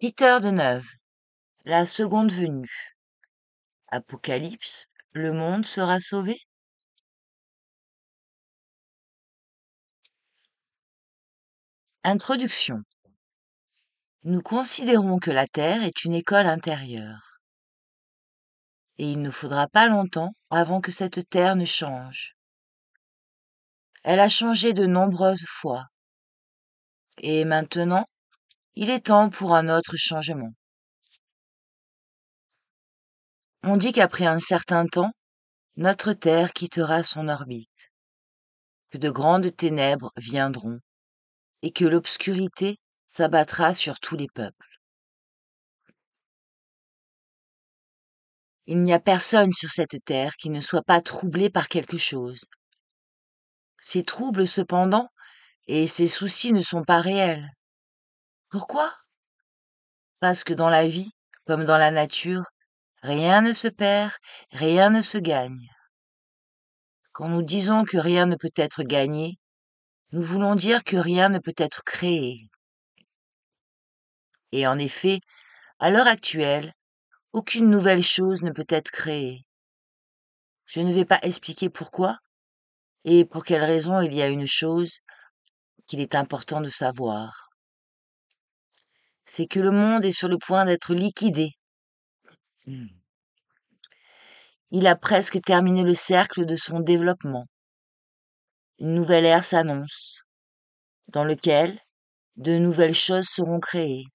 Peter de Neuve, la seconde venue. Apocalypse, le monde sera sauvé? Introduction. Nous considérons que la Terre est une école intérieure. Et il ne faudra pas longtemps avant que cette Terre ne change. Elle a changé de nombreuses fois. Et maintenant, il est temps pour un autre changement. On dit qu'après un certain temps, notre Terre quittera son orbite, que de grandes ténèbres viendront, et que l'obscurité s'abattra sur tous les peuples. Il n'y a personne sur cette terre qui ne soit pas troublé par quelque chose. Ces troubles, cependant, et ces soucis ne sont pas réels. Pourquoi? Parce que dans la vie, comme dans la nature, rien ne se perd, rien ne se gagne. Quand nous disons que rien ne peut être gagné, nous voulons dire que rien ne peut être créé. Et en effet, à l'heure actuelle, aucune nouvelle chose ne peut être créée. Je ne vais pas expliquer pourquoi et pour quelle raison il y a une chose qu'il est important de savoir. C'est que le monde est sur le point d'être liquidé. Il a presque terminé le cercle de son développement. Une nouvelle ère s'annonce, dans lequel de nouvelles choses seront créées.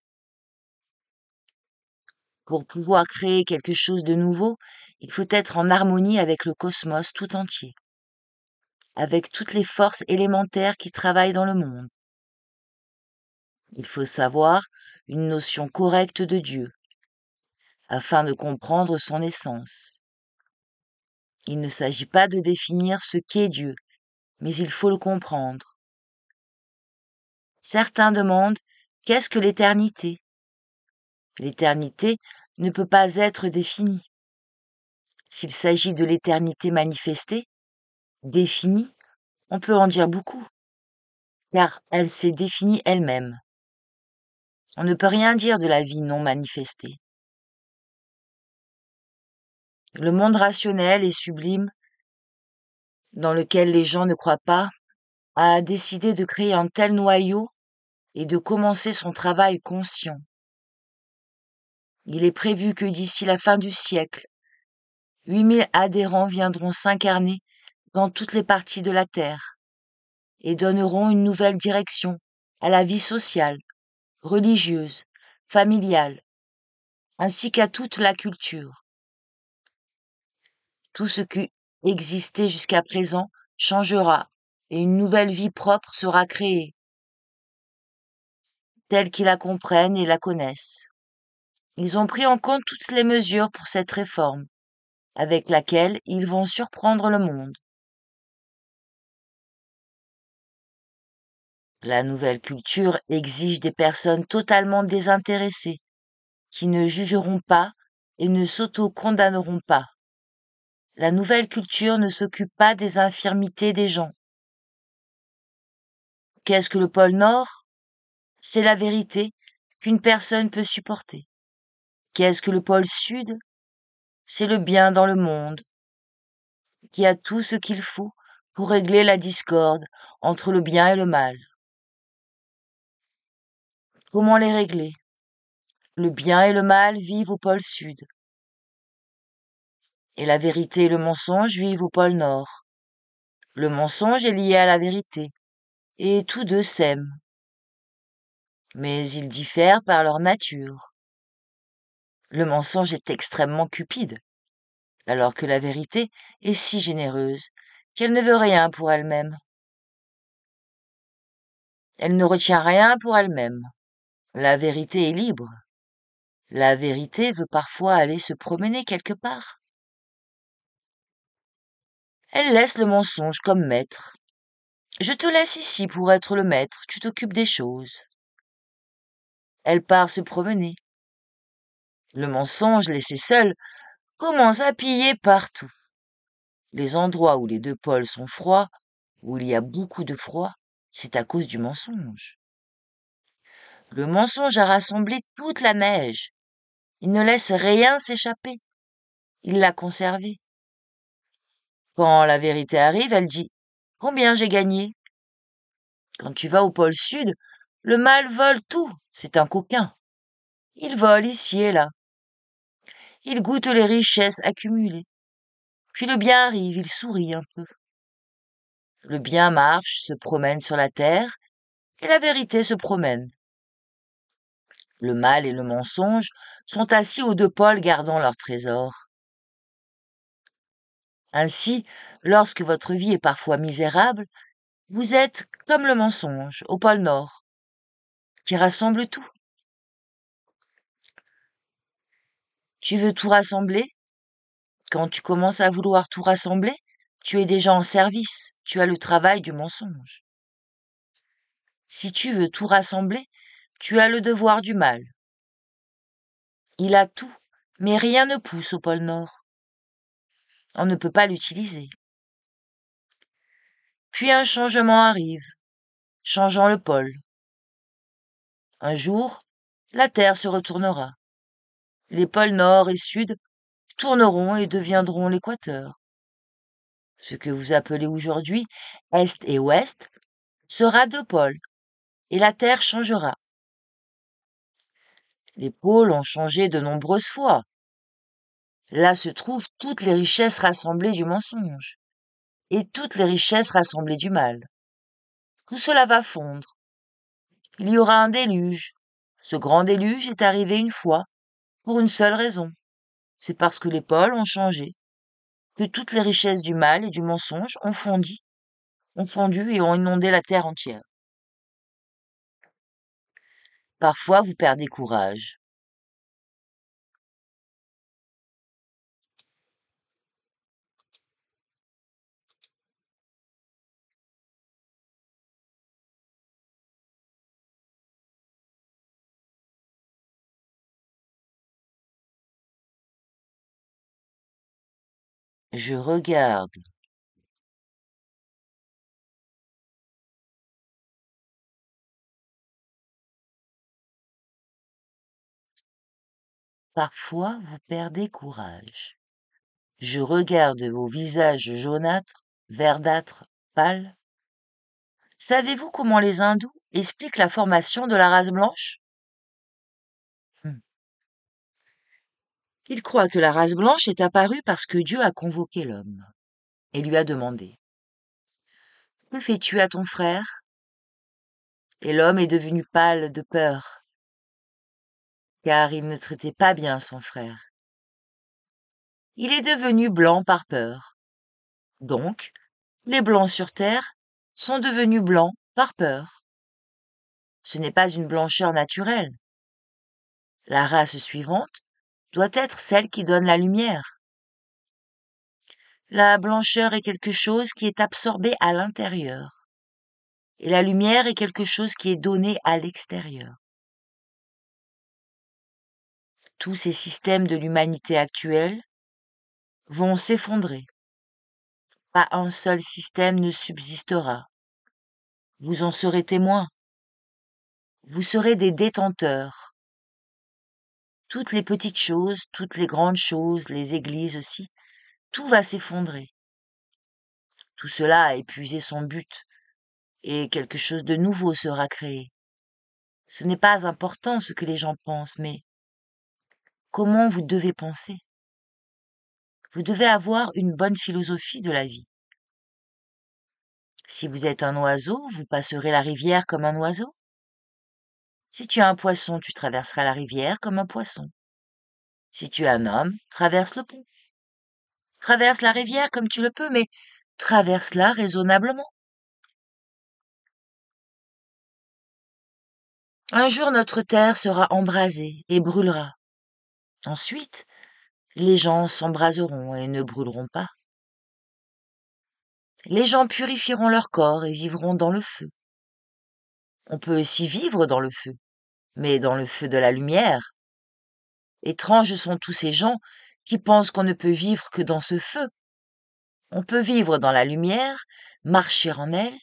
Pour pouvoir créer quelque chose de nouveau, il faut être en harmonie avec le cosmos tout entier, avec toutes les forces élémentaires qui travaillent dans le monde. Il faut savoir une notion correcte de Dieu, afin de comprendre son essence. Il ne s'agit pas de définir ce qu'est Dieu, mais il faut le comprendre. Certains demandent qu'est-ce que l'éternité? L'éternité ne peut pas être définie. S'il s'agit de l'éternité manifestée, définie, on peut en dire beaucoup, car elle s'est définie elle-même. On ne peut rien dire de la vie non manifestée. Le monde rationnel et sublime, dans lequel les gens ne croient pas, a décidé de créer un tel noyau et de commencer son travail conscient. Il est prévu que d'ici la fin du siècle, 8000 adhérents viendront s'incarner dans toutes les parties de la Terre et donneront une nouvelle direction à la vie sociale, religieuse, familiale, ainsi qu'à toute la culture. Tout ce qui existait jusqu'à présent changera et une nouvelle vie propre sera créée, telle qu'ils la comprennent et la connaissent. Ils ont pris en compte toutes les mesures pour cette réforme, avec laquelle ils vont surprendre le monde. La nouvelle culture exige des personnes totalement désintéressées, qui ne jugeront pas et ne s'auto-condamneront pas. La nouvelle culture ne s'occupe pas des infirmités des gens. Qu'est-ce que le pôle Nord? C'est la vérité qu'une personne peut supporter. Qu'est-ce que le pôle Sud? C'est le bien dans le monde, qui a tout ce qu'il faut pour régler la discorde entre le bien et le mal. Comment les régler? Le bien et le mal vivent au pôle Sud, et la vérité et le mensonge vivent au pôle Nord. Le mensonge est lié à la vérité, et tous deux s'aiment. Mais ils diffèrent par leur nature. Le mensonge est extrêmement cupide, alors que la vérité est si généreuse qu'elle ne veut rien pour elle-même. Elle ne retient rien pour elle-même. La vérité est libre. La vérité veut parfois aller se promener quelque part. Elle laisse le mensonge comme maître. Je te laisse ici pour être le maître, tu t'occupes des choses. Elle part se promener. Le mensonge, laissé seul, commence à piller partout. Les endroits où les deux pôles sont froids, où il y a beaucoup de froid, c'est à cause du mensonge. Le mensonge a rassemblé toute la neige. Il ne laisse rien s'échapper. Il l'a conservée. Quand la vérité arrive, elle dit: combien j'ai gagné? Quand tu vas au pôle Sud, le mâle vole tout, c'est un coquin. Il vole ici et là. Il goûte les richesses accumulées. Puis le bien arrive, il sourit un peu. Le bien marche, se promène sur la terre, et la vérité se promène. Le mal et le mensonge sont assis aux deux pôles gardant leur trésor. Ainsi, lorsque votre vie est parfois misérable, vous êtes comme le mensonge au pôle Nord, qui rassemble tout. Tu veux tout rassembler? Quand tu commences à vouloir tout rassembler, tu es déjà en service, tu as le travail du mensonge. Si tu veux tout rassembler, tu as le devoir du mal. Il a tout, mais rien ne pousse au pôle Nord. On ne peut pas l'utiliser. Puis un changement arrive, changeant le pôle. Un jour, la Terre se retournera. Les pôles Nord et Sud tourneront et deviendront l'équateur. Ce que vous appelez aujourd'hui Est et Ouest sera deux pôles, et la Terre changera. Les pôles ont changé de nombreuses fois. Là se trouvent toutes les richesses rassemblées du mensonge, et toutes les richesses rassemblées du mal. Tout cela va fondre. Il y aura un déluge. Ce grand déluge est arrivé une fois, pour une seule raison. C'est parce que les pôles ont changé, que toutes les richesses du mal et du mensonge ont fondu et ont inondé la terre entière. Parfois, vous perdez courage. Je regarde. Parfois, vous perdez courage. Je regarde vos visages jaunâtres, verdâtres, pâles. Savez-vous comment les hindous expliquent la formation de la race blanche? Ils croient que la race blanche est apparue parce que Dieu a convoqué l'homme et lui a demandé: que fais-tu à ton frère? Et l'homme est devenu pâle de peur, car il ne traitait pas bien son frère. Il est devenu blanc par peur. Donc, les blancs sur terre sont devenus blancs par peur. Ce n'est pas une blancheur naturelle. La race suivante doit être celle qui donne la lumière. La blancheur est quelque chose qui est absorbé à l'intérieur, et la lumière est quelque chose qui est donné à l'extérieur. Tous ces systèmes de l'humanité actuelle vont s'effondrer. Pas un seul système ne subsistera. Vous en serez témoins. Vous serez des détenteurs. Toutes les petites choses, toutes les grandes choses, les églises aussi, tout va s'effondrer. Tout cela a épuisé son but, et quelque chose de nouveau sera créé. Ce n'est pas important ce que les gens pensent, mais comment vous devez penser. Vous devez avoir une bonne philosophie de la vie. Si vous êtes un oiseau, vous passerez la rivière comme un oiseau. Si tu es un poisson, tu traverseras la rivière comme un poisson. Si tu es un homme, traverse le pont. Traverse la rivière comme tu le peux, mais traverse-la raisonnablement. Un jour notre terre sera embrasée et brûlera. Ensuite, les gens s'embraseront et ne brûleront pas. Les gens purifieront leur corps et vivront dans le feu. On peut aussi vivre dans le feu, mais dans le feu de la lumière. Étranges sont tous ces gens qui pensent qu'on ne peut vivre que dans ce feu. On peut vivre dans la lumière, marcher en elle,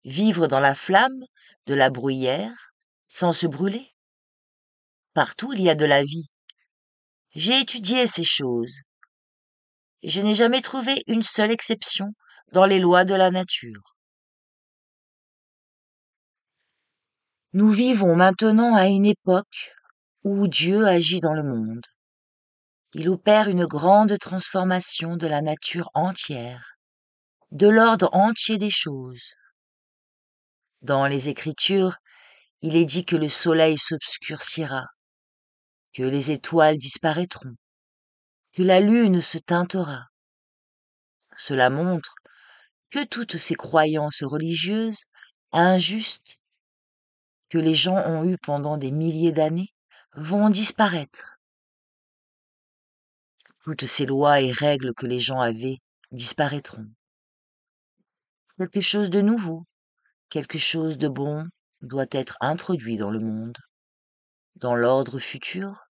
vivre dans la flamme de la bruyère, sans se brûler. Partout il y a de la vie. J'ai étudié ces choses, et je n'ai jamais trouvé une seule exception dans les lois de la nature. Nous vivons maintenant à une époque où Dieu agit dans le monde. Il opère une grande transformation de la nature entière, de l'ordre entier des choses. Dans les Écritures, il est dit que le soleil s'obscurcira, que les étoiles disparaîtront, que la lune se teintera. Cela montre que toutes ces croyances religieuses, injustes, que les gens ont eues pendant des milliers d'années, vont disparaître. Toutes ces lois et règles que les gens avaient disparaîtront. Quelque chose de nouveau, quelque chose de bon doit être introduit dans le monde, dans l'ordre futur,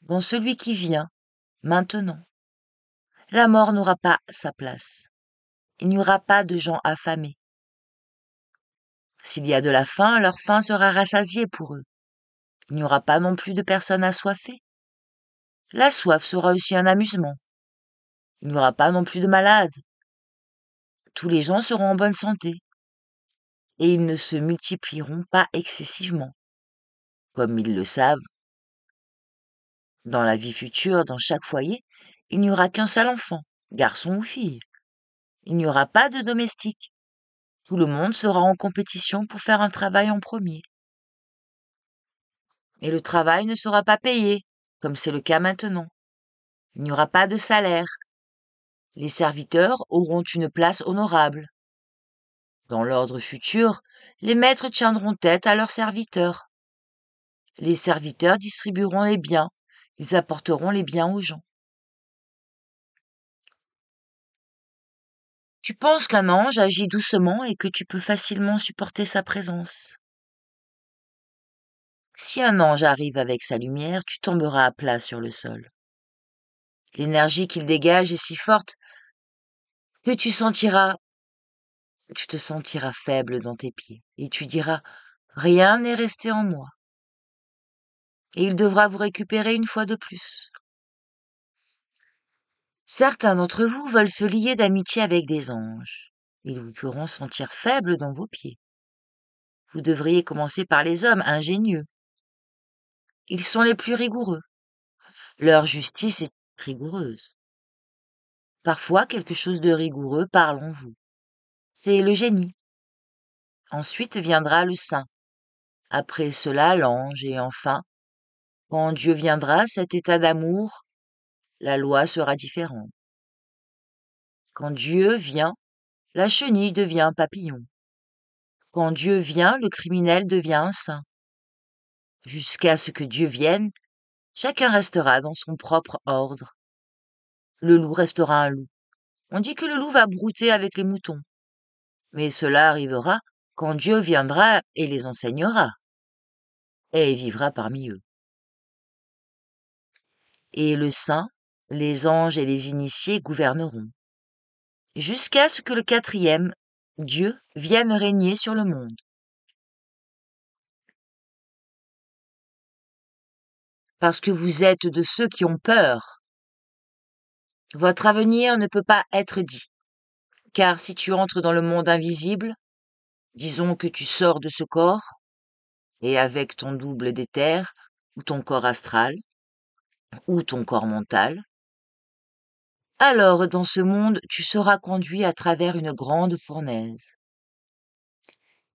dans celui qui vient, maintenant. La mort n'aura pas sa place. Il n'y aura pas de gens affamés. S'il y a de la faim, leur faim sera rassasiée pour eux. Il n'y aura pas non plus de personnes assoiffées. La soif sera aussi un amusement. Il n'y aura pas non plus de malades. Tous les gens seront en bonne santé. Et ils ne se multiplieront pas excessivement. Comme ils le savent, dans la vie future, dans chaque foyer, il n'y aura qu'un seul enfant, garçon ou fille. Il n'y aura pas de domestique. Tout le monde sera en compétition pour faire un travail en premier. Et le travail ne sera pas payé, comme c'est le cas maintenant. Il n'y aura pas de salaire. Les serviteurs auront une place honorable. Dans l'ordre futur, les maîtres tiendront tête à leurs serviteurs. Les serviteurs distribueront les biens. Ils apporteront les biens aux gens. Tu penses qu'un ange agit doucement et que tu peux facilement supporter sa présence. Si un ange arrive avec sa lumière, tu tomberas à plat sur le sol. L'énergie qu'il dégage est si forte que tu te sentiras faible dans tes pieds, et tu diras, rien n'est resté en moi. Et il devra vous récupérer une fois de plus. Certains d'entre vous veulent se lier d'amitié avec des anges. Ils vous feront sentir faible dans vos pieds. Vous devriez commencer par les hommes ingénieux. Ils sont les plus rigoureux. Leur justice est rigoureuse. Parfois, quelque chose de rigoureux parle en vous. C'est le génie. Ensuite viendra le saint. Après cela, l'ange. Et enfin, quand Dieu viendra, cet état d'amour, la loi sera différente. Quand Dieu vient, la chenille devient un papillon. Quand Dieu vient, le criminel devient un saint. Jusqu'à ce que Dieu vienne, chacun restera dans son propre ordre. Le loup restera un loup. On dit que le loup va brouter avec les moutons. Mais cela arrivera quand Dieu viendra et les enseignera, et vivra parmi eux. Et le saint, les anges et les initiés gouverneront, jusqu'à ce que le quatrième, Dieu, vienne régner sur le monde. Parce que vous êtes de ceux qui ont peur. Votre avenir ne peut pas être dit, car si tu entres dans le monde invisible, disons que tu sors de ce corps, et avec ton double d'éther, ou ton corps astral, ou ton corps mental, alors dans ce monde tu seras conduit à travers une grande fournaise.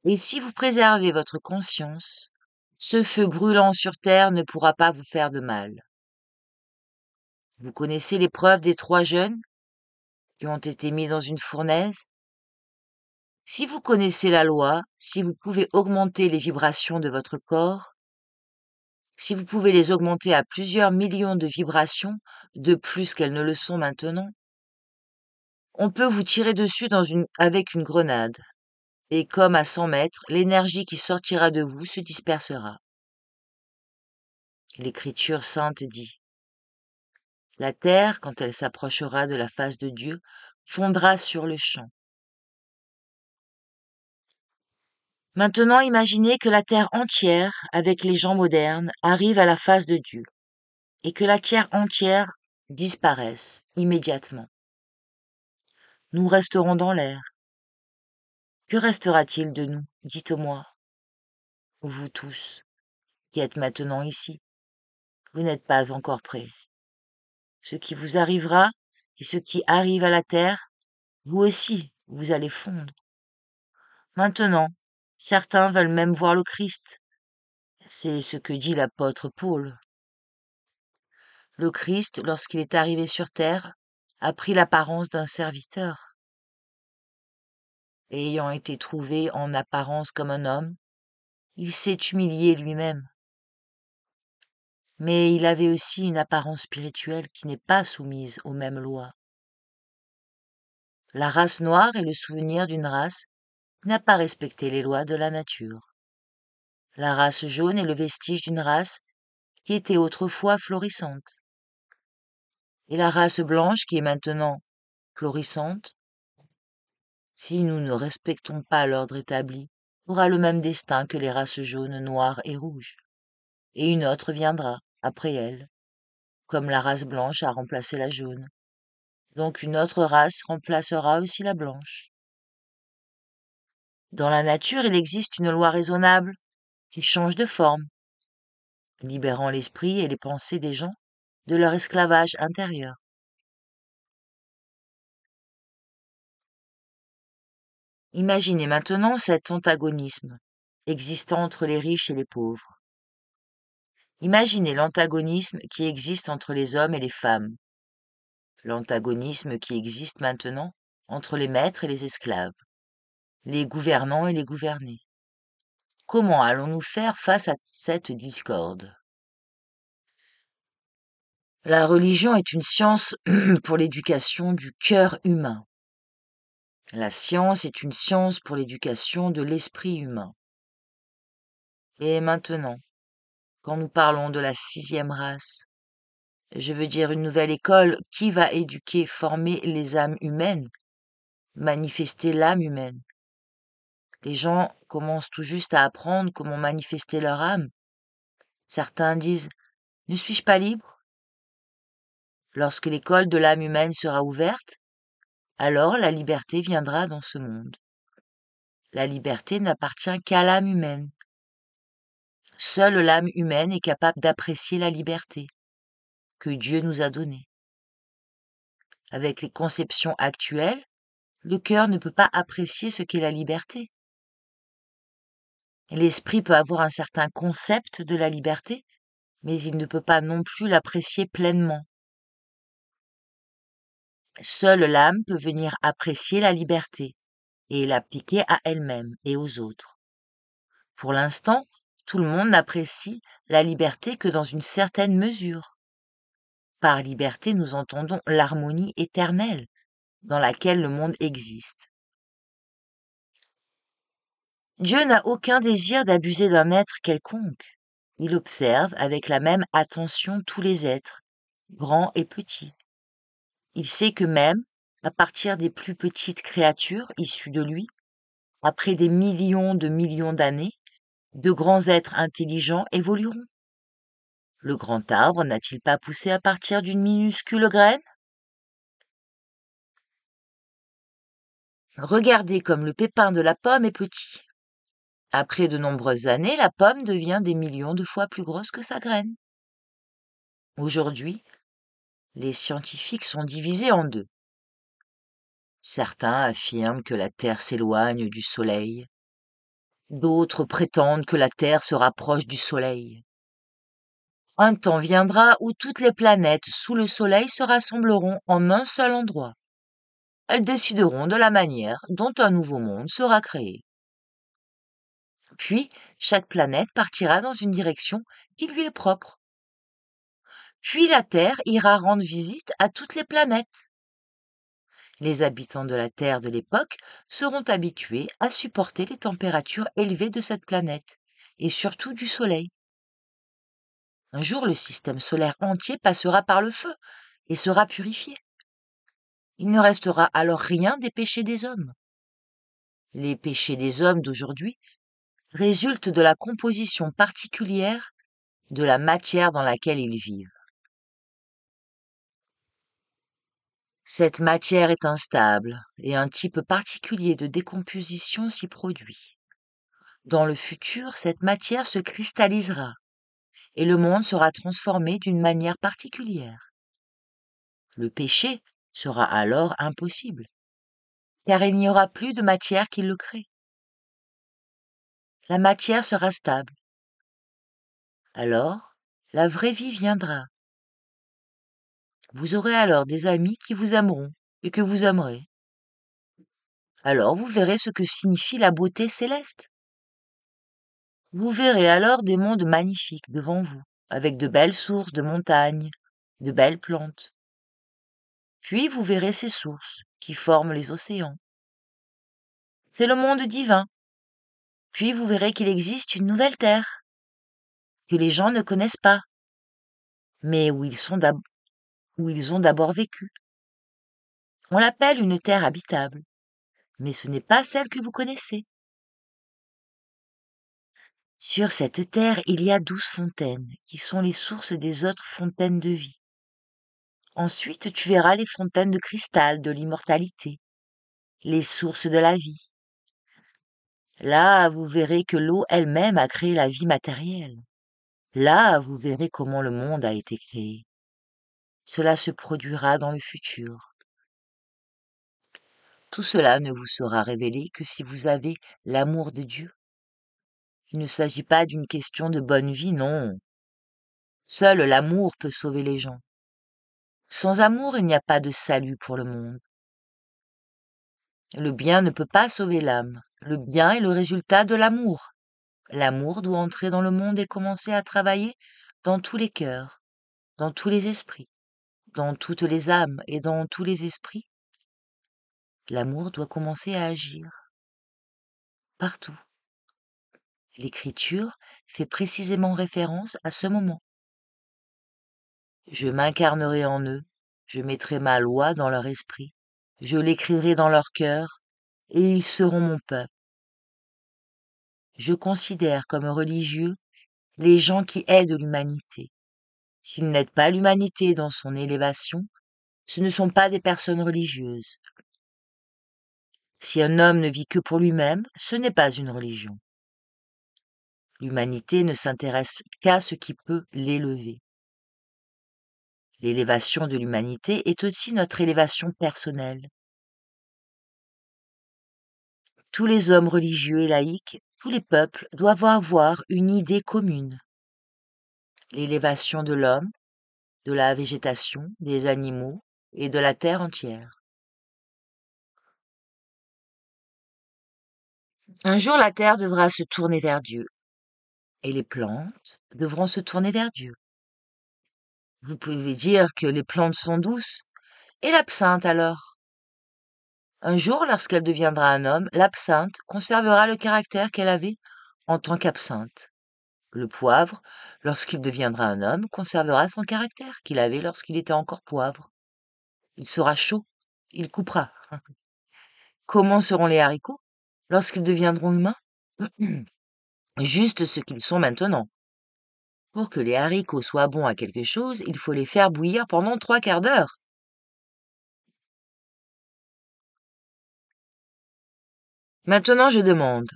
Et si vous préservez votre conscience, ce feu brûlant sur terre ne pourra pas vous faire de mal. Vous connaissez l'épreuve des 3 jeunes qui ont été mis dans une fournaise? Si vous connaissez la loi, si vous pouvez augmenter les vibrations de votre corps, si vous pouvez les augmenter à plusieurs millions de vibrations, de plus qu'elles ne le sont maintenant, on peut vous tirer dessus avec une grenade. Et comme à 100 mètres, l'énergie qui sortira de vous se dispersera. L'Écriture sainte dit: la terre, quand elle s'approchera de la face de Dieu, fondra sur le champ. Maintenant, imaginez que la Terre entière, avec les gens modernes, arrive à la face de Dieu, et que la Terre entière disparaisse immédiatement. Nous resterons dans l'air. Que restera-t-il de nous, dites-moi, vous tous, qui êtes maintenant ici? Vous n'êtes pas encore prêts. Ce qui vous arrivera, et ce qui arrive à la Terre, vous aussi, vous allez fondre. Maintenant, certains veulent même voir le Christ. C'est ce que dit l'apôtre Paul. Le Christ, lorsqu'il est arrivé sur terre, a pris l'apparence d'un serviteur. Et ayant été trouvé en apparence comme un homme, il s'est humilié lui-même. Mais il avait aussi une apparence spirituelle qui n'est pas soumise aux mêmes lois. La race noire est le souvenir d'une race qui n'a pas respecté les lois de la nature. La race jaune est le vestige d'une race qui était autrefois florissante. Et la race blanche, qui est maintenant florissante, si nous ne respectons pas l'ordre établi, aura le même destin que les races jaunes, noires et rouges. Et une autre viendra, après elle, comme la race blanche a remplacé la jaune. Donc une autre race remplacera aussi la blanche. Dans la nature, il existe une loi raisonnable qui change de forme, libérant l'esprit et les pensées des gens de leur esclavage intérieur. Imaginez maintenant cet antagonisme existant entre les riches et les pauvres. Imaginez l'antagonisme qui existe entre les hommes et les femmes, l'antagonisme qui existe maintenant entre les maîtres et les esclaves, les gouvernants et les gouvernés. Comment allons-nous faire face à cette discorde? La religion est une science pour l'éducation du cœur humain. La science est une science pour l'éducation de l'esprit humain. Et maintenant, quand nous parlons de la 6e race, je veux dire une nouvelle école qui va éduquer, former les âmes humaines, manifester l'âme humaine. Les gens commencent tout juste à apprendre comment manifester leur âme. Certains disent, ne suis-je pas libre? Lorsque l'école de l'âme humaine sera ouverte, alors la liberté viendra dans ce monde. La liberté n'appartient qu'à l'âme humaine. Seule l'âme humaine est capable d'apprécier la liberté que Dieu nous a donnée. Avec les conceptions actuelles, le cœur ne peut pas apprécier ce qu'est la liberté. L'esprit peut avoir un certain concept de la liberté, mais il ne peut pas non plus l'apprécier pleinement. Seule l'âme peut venir apprécier la liberté et l'appliquer à elle-même et aux autres. Pour l'instant, tout le monde n'apprécie la liberté que dans une certaine mesure. Par liberté, nous entendons l'harmonie éternelle dans laquelle le monde existe. Dieu n'a aucun désir d'abuser d'un être quelconque. Il observe avec la même attention tous les êtres, grands et petits. Il sait que même, à partir des plus petites créatures issues de lui, après des millions d'années, de grands êtres intelligents évolueront. Le grand arbre n'a-t-il pas poussé à partir d'une minuscule graine? Regardez comme le pépin de la pomme est petit. Après de nombreuses années, la pomme devient des millions de fois plus grosse que sa graine. Aujourd'hui, les scientifiques sont divisés en deux. Certains affirment que la Terre s'éloigne du Soleil. D'autres prétendent que la Terre se rapproche du Soleil. Un temps viendra où toutes les planètes sous le Soleil se rassembleront en un seul endroit. Elles décideront de la manière dont un nouveau monde sera créé. Puis, chaque planète partira dans une direction qui lui est propre. Puis la Terre ira rendre visite à toutes les planètes. Les habitants de la Terre de l'époque seront habitués à supporter les températures élevées de cette planète, et surtout du Soleil. Un jour, le système solaire entier passera par le feu et sera purifié. Il ne restera alors rien des péchés des hommes. Les péchés des hommes d'aujourd'hui résultent de la composition particulière de la matière dans laquelle ils vivent. Cette matière est instable et un type particulier de décomposition s'y produit. Dans le futur, cette matière se cristallisera et le monde sera transformé d'une manière particulière. Le péché sera alors impossible, car il n'y aura plus de matière qui le crée. La matière sera stable. Alors, la vraie vie viendra. Vous aurez alors des amis qui vous aimeront et que vous aimerez. Alors vous verrez ce que signifie la beauté céleste. Vous verrez alors des mondes magnifiques devant vous, avec de belles sources de montagnes, de belles plantes. Puis vous verrez ces sources qui forment les océans. C'est le monde divin. Puis vous verrez qu'il existe une nouvelle terre, que les gens ne connaissent pas, mais où ils ont d'abord vécu. On l'appelle une terre habitable, mais ce n'est pas celle que vous connaissez. Sur cette terre, il y a 12 fontaines, qui sont les sources des autres fontaines de vie. Ensuite, tu verras les fontaines de cristal de l'immortalité, les sources de la vie. Là, vous verrez que l'eau elle-même a créé la vie matérielle. Là, vous verrez comment le monde a été créé. Cela se produira dans le futur. Tout cela ne vous sera révélé que si vous avez l'amour de Dieu. Il ne s'agit pas d'une question de bonne vie, non. Seul l'amour peut sauver les gens. Sans amour, il n'y a pas de salut pour le monde. Le bien ne peut pas sauver l'âme. Le bien est le résultat de l'amour. L'amour doit entrer dans le monde et commencer à travailler dans tous les cœurs, dans tous les esprits, dans toutes les âmes et dans tous les esprits. L'amour doit commencer à agir partout. L'écriture fait précisément référence à ce moment. Je m'incarnerai en eux, je mettrai ma loi dans leur esprit, je l'écrirai dans leur cœur, et ils seront mon peuple. Je considère comme religieux les gens qui aident l'humanité. S'ils n'aident pas l'humanité dans son élévation, ce ne sont pas des personnes religieuses. Si un homme ne vit que pour lui-même, ce n'est pas une religion. L'humanité ne s'intéresse qu'à ce qui peut l'élever. L'élévation de l'humanité est aussi notre élévation personnelle. Tous les hommes religieux et laïcs, tous les peuples doivent avoir une idée commune. L'élévation de l'homme, de la végétation, des animaux et de la terre entière. Un jour, la terre devra se tourner vers Dieu, et les plantes devront se tourner vers Dieu. Vous pouvez dire que les plantes sont douces, et l'absinthe alors? Un jour, lorsqu'elle deviendra un homme, l'absinthe conservera le caractère qu'elle avait en tant qu'absinthe. Le poivre, lorsqu'il deviendra un homme, conservera son caractère qu'il avait lorsqu'il était encore poivre. Il sera chaud, il coupera. Comment seront les haricots lorsqu'ils deviendront humains? Juste ce qu'ils sont maintenant. Pour que les haricots soient bons à quelque chose, il faut les faire bouillir pendant 3/4 d'heure. Maintenant, je demande,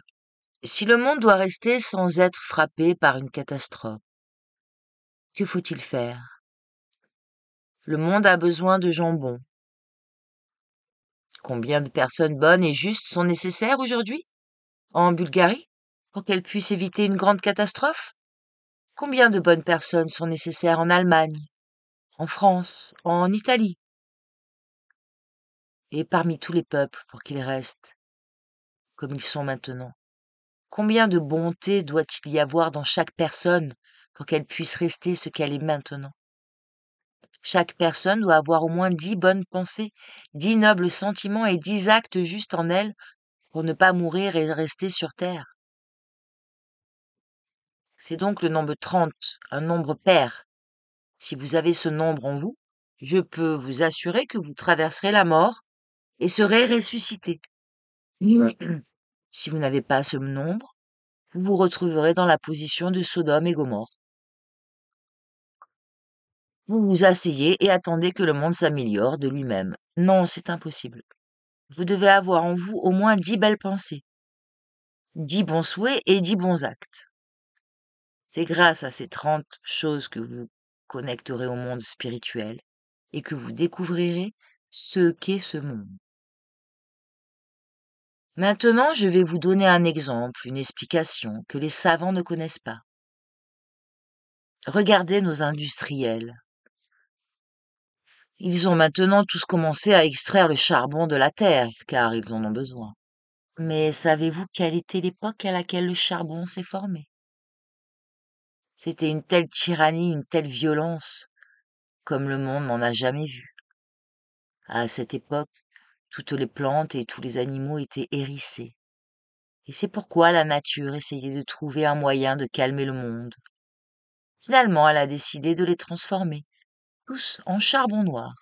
si le monde doit rester sans être frappé par une catastrophe, que faut-il faire? Le monde a besoin de gens bons. Combien de personnes bonnes et justes sont nécessaires aujourd'hui, en Bulgarie, pour qu'elles puissent éviter une grande catastrophe? Combien de bonnes personnes sont nécessaires en Allemagne, en France, en Italie, et parmi tous les peuples pour qu'ils restent comme ils sont maintenant? Combien de bonté doit-il y avoir dans chaque personne pour qu'elle puisse rester ce qu'elle est maintenant? Chaque personne doit avoir au moins 10 bonnes pensées, 10 nobles sentiments et 10 actes justes en elle pour ne pas mourir et rester sur terre. C'est donc le nombre 30, un nombre pair. Si vous avez ce nombre en vous, je peux vous assurer que vous traverserez la mort et serez ressuscité. Si vous n'avez pas ce nombre, vous vous retrouverez dans la position de Sodome et Gomorrhe. Vous vous asseyez et attendez que le monde s'améliore de lui-même. Non, c'est impossible. Vous devez avoir en vous au moins 10 belles pensées, 10 bons souhaits et 10 bons actes. C'est grâce à ces 30 choses que vous connecterez au monde spirituel et que vous découvrirez ce qu'est ce monde. Maintenant, je vais vous donner un exemple, une explication que les savants ne connaissent pas. Regardez nos industriels. Ils ont maintenant tous commencé à extraire le charbon de la terre, car ils en ont besoin. Mais savez-vous quelle était l'époque à laquelle le charbon s'est formé? C'était une telle tyrannie, une telle violence, comme le monde n'en a jamais vu. À cette époque, toutes les plantes et tous les animaux étaient hérissés. Et c'est pourquoi la nature essayait de trouver un moyen de calmer le monde. Finalement, elle a décidé de les transformer, tous en charbon noir.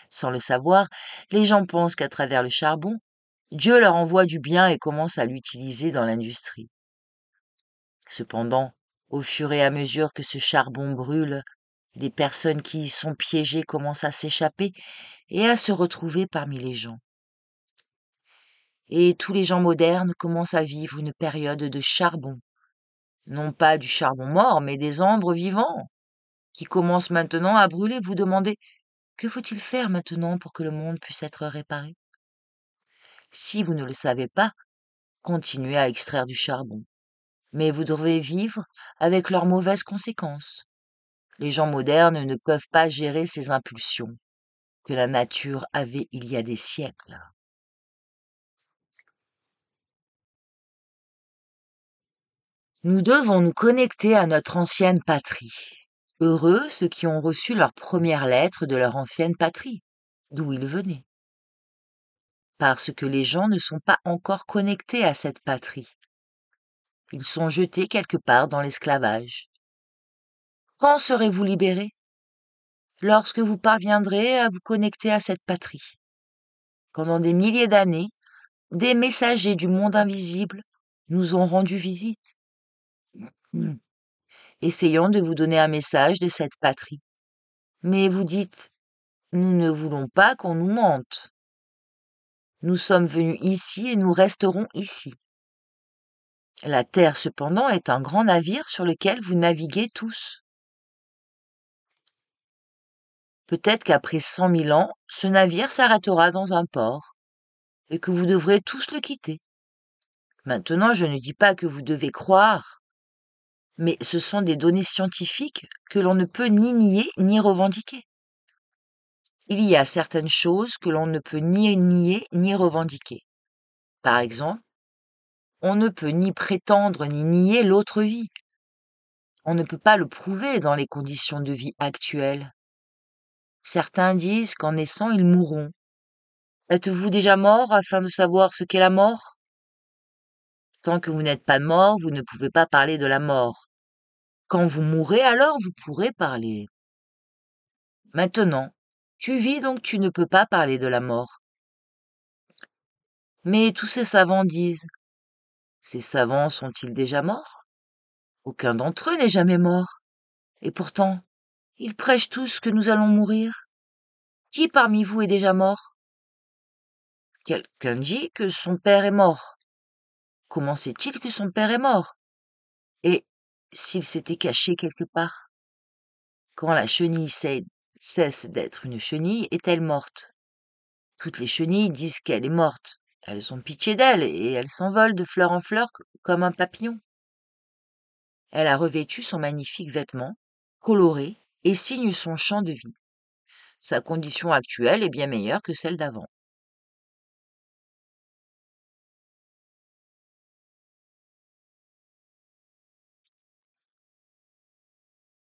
Sans le savoir, les gens pensent qu'à travers le charbon, Dieu leur envoie du bien et commence à l'utiliser dans l'industrie. Cependant, au fur et à mesure que ce charbon brûle, les personnes qui y sont piégées commencent à s'échapper et à se retrouver parmi les gens. Et tous les gens modernes commencent à vivre une période de charbon. Non pas du charbon mort, mais des ambres vivants, qui commencent maintenant à brûler. Vous demandez, que faut-il faire maintenant pour que le monde puisse être réparé? Si vous ne le savez pas, continuez à extraire du charbon. Mais vous devez vivre avec leurs mauvaises conséquences. Les gens modernes ne peuvent pas gérer ces impulsions que la nature avait il y a des siècles. Nous devons nous connecter à notre ancienne patrie. Heureux ceux qui ont reçu leur première lettre de leur ancienne patrie, d'où ils venaient. Parce que les gens ne sont pas encore connectés à cette patrie. Ils sont jetés quelque part dans l'esclavage. Quand serez-vous libérés? Lorsque vous parviendrez à vous connecter à cette patrie. Pendant des milliers d'années, des messagers du monde invisible nous ont rendu visite. Hmm. Essayons de vous donner un message de cette patrie. Mais vous dites, nous ne voulons pas qu'on nous mente. Nous sommes venus ici et nous resterons ici. La Terre, cependant, est un grand navire sur lequel vous naviguez tous. Peut-être qu'après 100 000 ans, ce navire s'arrêtera dans un port et que vous devrez tous le quitter. Maintenant, je ne dis pas que vous devez croire, mais ce sont des données scientifiques que l'on ne peut ni nier ni revendiquer. Il y a certaines choses que l'on ne peut ni nier ni revendiquer. Par exemple, on ne peut ni prétendre ni nier l'autre vie. On ne peut pas le prouver dans les conditions de vie actuelles. Certains disent qu'en naissant, ils mourront. Êtes-vous déjà mort afin de savoir ce qu'est la mort? Tant que vous n'êtes pas mort, vous ne pouvez pas parler de la mort. Quand vous mourrez, alors vous pourrez parler. Maintenant, tu vis donc tu ne peux pas parler de la mort. Mais tous ces savants disent, ces savants sont-ils déjà morts? Aucun d'entre eux n'est jamais mort. Et pourtant, ils prêchent tous que nous allons mourir. Qui parmi vous est déjà mort? Quelqu'un dit que son père est mort. Comment sait-il que son père est mort? Et s'il s'était caché quelque part? Quand la chenille cesse d'être une chenille, est-elle morte? Toutes les chenilles disent qu'elle est morte. Elles ont pitié d'elle et elles s'envolent de fleur en fleur comme un papillon. Elle a revêtu son magnifique vêtement, coloré, et signe son champ de vie. Sa condition actuelle est bien meilleure que celle d'avant.